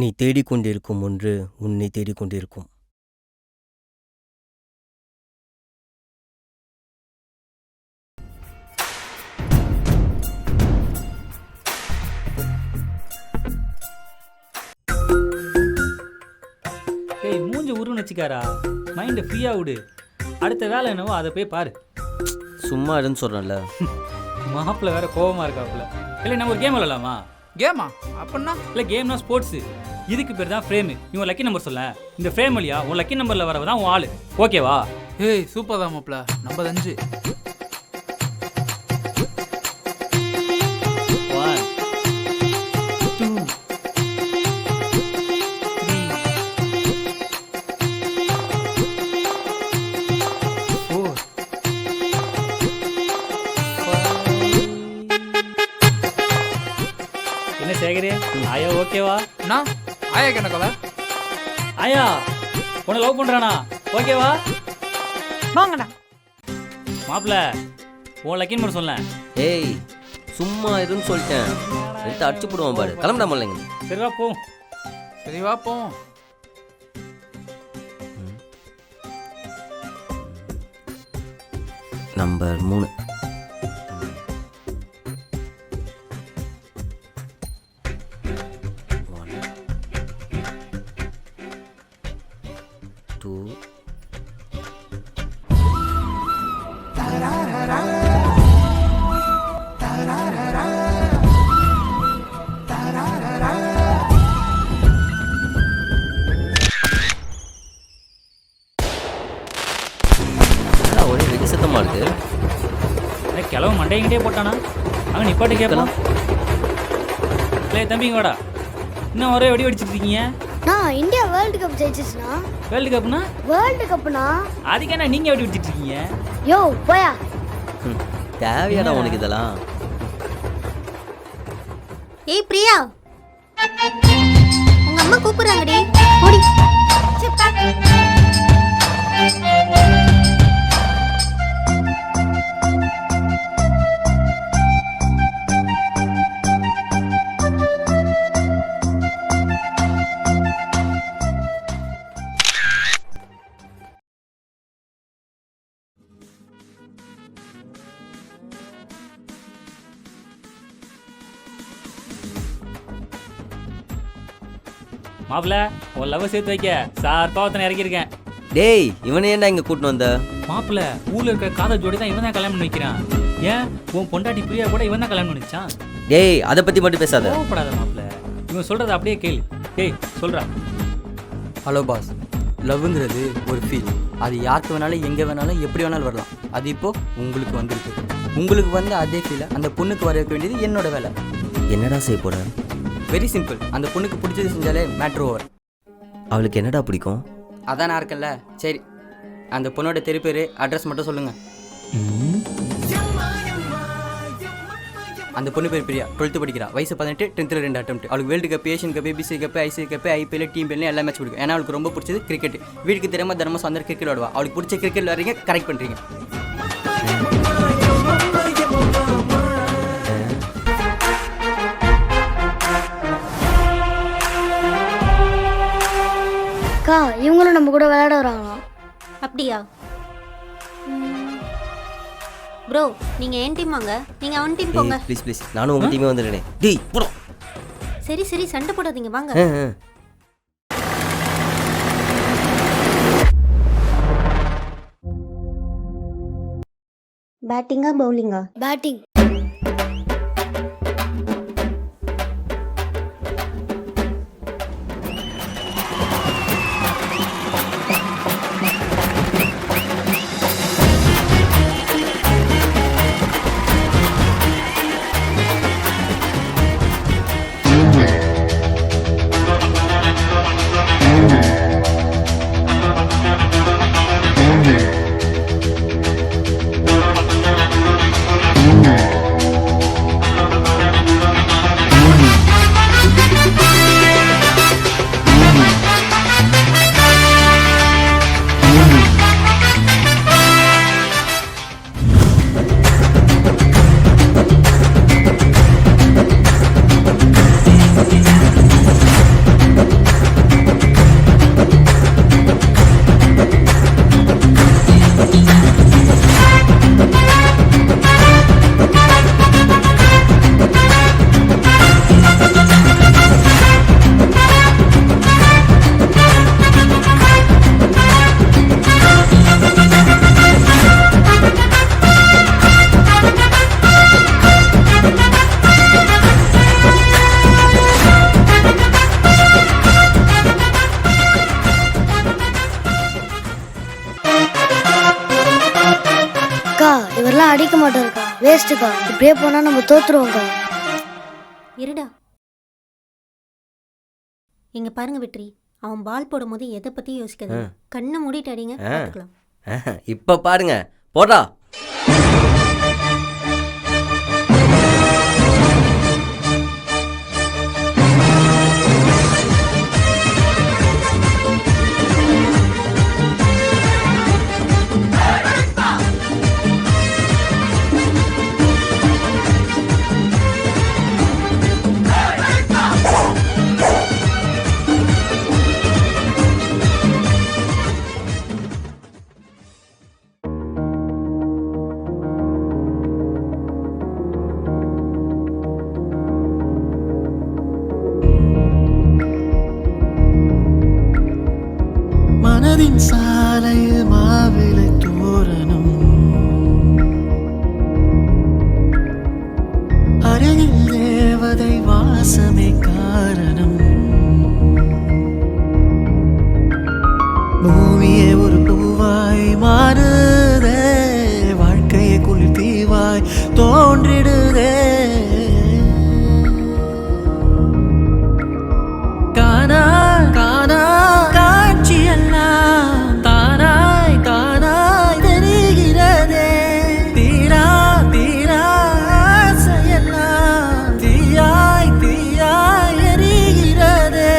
நீ தேடிக்கொண்டிருக்கும் ஒன்று உன்னை தேடிக்கொண்டிருக்கும். ஏய் மூஞ்சி உருன்னு வச்சுக்காரா, மைண்டை ஃப்ரீயாக விடு. அடுத்த வேலை என்னவோ அதை போய் பாரு. சும்மா இருன்னு சொல்கிறேன்ல. மாப்பிள்ள வேற கோபமாக இருக்காப்புல. இல்லை நம்ம ஒரு கேம் விளாடலாமா? கேமா? அப்படின்னா இல்லை கேம்னா ஸ்போர்ட்ஸு. இதுக்கு பேர் தான் ஃப்ரேமு. நீ உன் லக்கி நம்பர் சொல்ல. இந்த ஃப்ரேம் வழியா உன் லக்கி நம்பரில் வரவ தான் உன் ஆள். ஓகேவா? ஏய் சூப்பர் தான் மாப்ள. நம்பர் 5. 1 2 3 4 என்ன சேகரே, ஆயா ஓகேவா? நான் ஆயா என்ன கதை? ஆயா உன்னை லவ் பண்ணுறானா? ஓகேவா? வாங்கண்ணா. மாப்பிள்ள உன் லக்கி நம்பர் சொல்ல. ஏய் சும்மா இருன்னு சொல்லிட்டேன். எடுத்து அடிச்சு போடுவான் பாரு. கிளம்பிடாம இல்லைங்க. சரிவா போ. சரி வா போவோம். நம்பர் 3. ஒரே வெகு சத்தமாக இருக்கு. கிளவு மண்டைங்கிட்டே போட்டானா? அங்கே நிப்பாட்டு கேட்கலாம். இல்லை தம்பிங்க வாடா, இன்னும் ஒரே வெடி வெடிச்சிட்டு இருக்கீங்க. நான் இந்தியா வேர்ல்டு கப் ஜெயிச்சிச்சுனா. வேர்ல்டு கப்னா? வேர்ல்டு கப்னா அதுக்கு என்ன நீங்கள் வெடி வெடிச்சிட்டு இருக்கீங்க? யோ போயா. தேவையாடா உனக்கு இதெல்லாம்? ஏய் பிரியா, உங்க அம்மா கூப்பிடுறாங்கடி, ஓடி. மாப்பிள்ள உன் லவ் சேர்த்து வைக்க சார் பாவத்தனை இறக்கியிருக்கேன். டேய் இவனை ஏன்டா இங்கே கூட்டின்னு வந்த? மாப்பிள்ள ஊரில் இருக்கிற காதல் ஜோடி தான் இவன் தான் கல்யாணம் பண்ணி வைக்கிறான். ஏன் உன் பொண்டாட்டி பிரியா கூட இவன் தான் கல்யாணம் பண்ணி வச்சான். டேய் அதை பற்றி மட்டும் பேசாத. கோவப்படாத மாப்பிள்ள, இவன் சொல்கிறத அப்படியே கேளு. டேய் சொல்கிறா. ஹலோ பாஸ், லவ்ங்கிறது ஒரு ஃபீல். அது யாருக்கு வேணாலும் எங்கே வேணாலும் எப்படி வேணாலும் வரலாம். அது இப்போது உங்களுக்கு வந்துருக்கு. உங்களுக்கு வந்து அதே ஃபீலை அந்த பொண்ணுக்கு வர வைக்க வேண்டியது என்னோட வேலை. என்னடா செய்ய போற? Very simple. அந்த பொண்ணுக்கு பிடிச்சது செஞ்சாலே மேட்ரு ஓவர். அவளுக்கு என்னடா பிடிக்கும்? அதான் நான் இருக்கல. சரி, அந்த பொண்ணோட தெரு பேர், அட்ரஸ் மட்டும் சொல்லுங்கள். அந்த பொண்ணு பேர் பிரியா, 12th படிக்கிறா, வயசு 18, 10th 2 அட்டெம்ப்ட். அவளுக்கு world cup, Asian cup, PC cup, ICC cup, IPL, team பேர்ல எல்லா மேட்ச் பிடிக்கும். ஏன்னா அவளுக்கு ரொம்ப பிடிச்சது கிரிக்கெட். வீட்டுக்கு தெரியாம தினமும் சாயந்தரம் கிரிக்கெட் விளாடுவா. அவளுக்கு பிடிச்ச கிரிக்கெட் விளாடுறீங்க, கரெக்ட் பண்ணுறீங்க. அக்கா இவங்களும் நம்ம கூட விளையாட வராங்களா? அப்படியா? ப்ரோ நீங்க என் டீம் வாங்க, நீங்க அவன் டீம் போங்க. ப்ளீஸ் ப்ளீஸ், நானும் உங்கள் டீமே வந்துடுறேன். டேய் போடா. சரி சரி சண்டை போடாதீங்க, வாங்க. பேட்டிங்கா பவுலிங்கா? பேட்டிங். Yeah. இவரெல்லாம் அடிக்க மாட்டாருக்கா, வேஸ்ட்டுக்கா. இப்படியே போனா நம்ம தோத்துருவோம்க்கா. இருடா. இங்க பாருங்க வெற்றி, அவன் பால் போடும்போது எதை பத்தி யோசிக்காது. கண்ணை மூடிட்டு அடிங்க, பார்த்துக்கலாம். இப்ப பாருங்க, போடா. மனதின் சாலையில் மாவிலை தோரணம், அருகில் தேவதை வாசமே காரணம். பூமியே ஒரு பூவாய் மாறுதே, வாழ்க்கையை குளிர் தீவாய் தோன்றிடுதே. காணா காணா காட்சியெல்லாம் தானாய் தானாய் தெரிகிறதே. தீரா தீரா ஆசையெல்லாம் தீயாய் தீயாய் எரிகிறதே.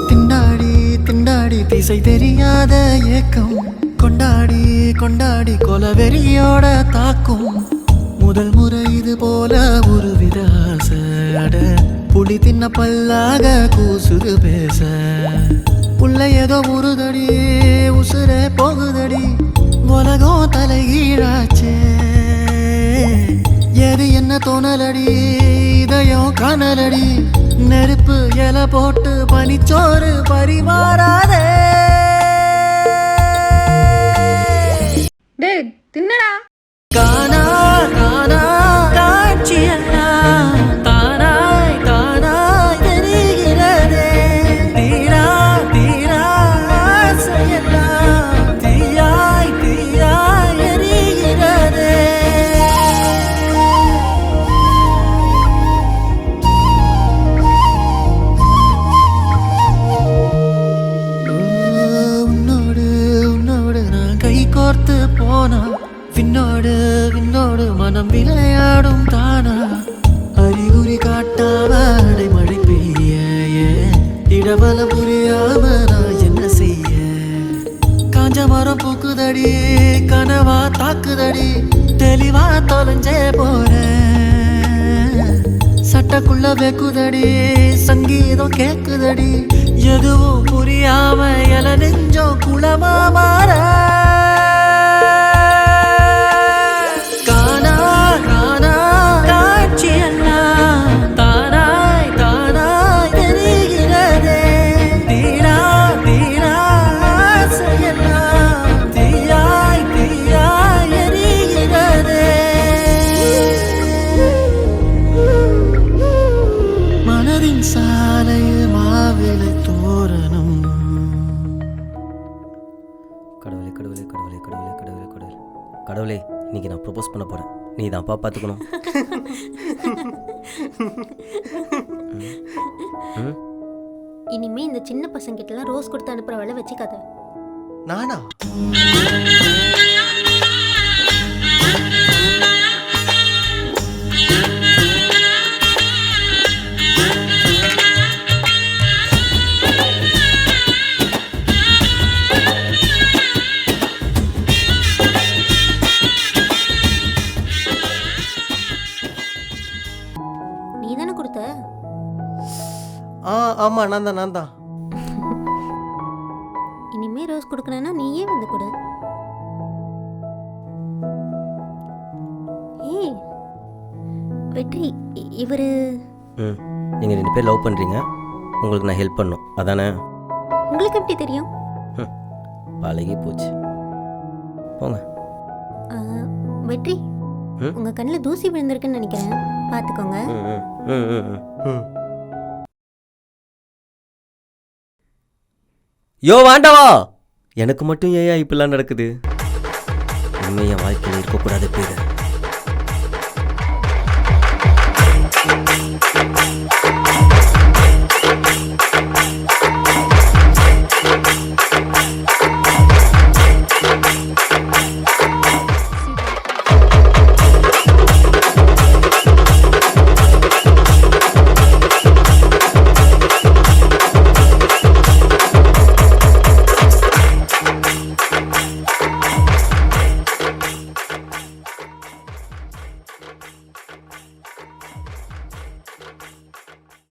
திண்டாடி திண்டாடி திசை தெரியாத ஏக்கம், கொண்டாடி கொண்டாடி கொலவெறியோட தாக்கும். முதல் முறை இது போல ஒரு வித ஆசை, அட புலி தின்ன பல்லாக கூசுது பேச. உள்ள ஏதோ உருதடி, உசுரே போகுதடி, உலகம் தலைகீழாச்சே. எது என்ன தோணலடி, இதயம் காணலடி, நெருப்பு இலை போட்டு பனிச்சோறு பரிமாறாதே. டேய் தின்னடா. காணா காணா காட்சியெல்லாம் தானாய் தானாய் தெரிகிறதே. தீரா தீரா ஆசையெல்லாம் தீயாய் தீயாய் எரிகிறதே. உன்னோடு உன்னோடு நான் கை கோர்த்து போனா, விண்ணோடு விண்ணோடு மனம் விளையாடும் தானா. அறிகுறி காட்டாம அடைமழை பெய்ய, இடபல புரியாம நான் என்ன செய்ய. காஞ்ச மரம் பூக்குதடி, கனவா தாக்குதடி, தெளிவா தொலைஞ்சே போறேன். சட்டக்குள்ள வெக்குதடி, சங்கீதம் கேக்குதடி, எதுவும் புரியாம எல நெஞ்சம் குளமா மாற. காணா காணா காட்சியெல்லாம் தானாய் தானாய் தெரிகிறதே. தீரா தீரா ஆசையெல்லாம் தீயாய் தீயாய் எரிகிறதே. மனதின் சாலையில் மாவிலை தோரணம். கடவுளே கடவுளே கடவுளே கடவுளே கடவுளே கடவுளே கடவுளே, இன்னைக்கு நான் ப்ரொபோஸ் பண்ண போறேன். நீ தான்ப்பா பார்த்துக்கணும். இனிமே இந்த சின்ன பசங்கிட்டலாம் ரோஸ் கொடுத்து அனுப்புற வேலை வச்சுக்காத. நானா? நீ தானே கொடுத்த? ஆமாம் நான் தான். இனிமே இனிமே ரோஸ் கொடுக்கணும்னா நீயே வந்து கொடு. ஏய் வெற்றி, இவரு ம் நீங்கள் 2 பேர் லவ் பண்ணுறீங்க, உங்களுக்கு நான் ஹெல்ப் பண்ணணும் அதானே? உங்களுக்கு எப்படி தெரியும்? பழகி போச்சு, போங்க. ஆ, வெற்றி, ம்? உங்க கண்ணில் தூசி விழுந்திருக்குன்னு நினைக்கிறேன், பார்த்துக்கோங்க. ம் ம் ம் ம் ம். யோ வாண்டவா, எனக்கு மட்டும் ஏன் இப்படிலாம் நடக்குது? இனிமே என் வாழ்க்கையில் இருக்கக்கூடாது பேர்.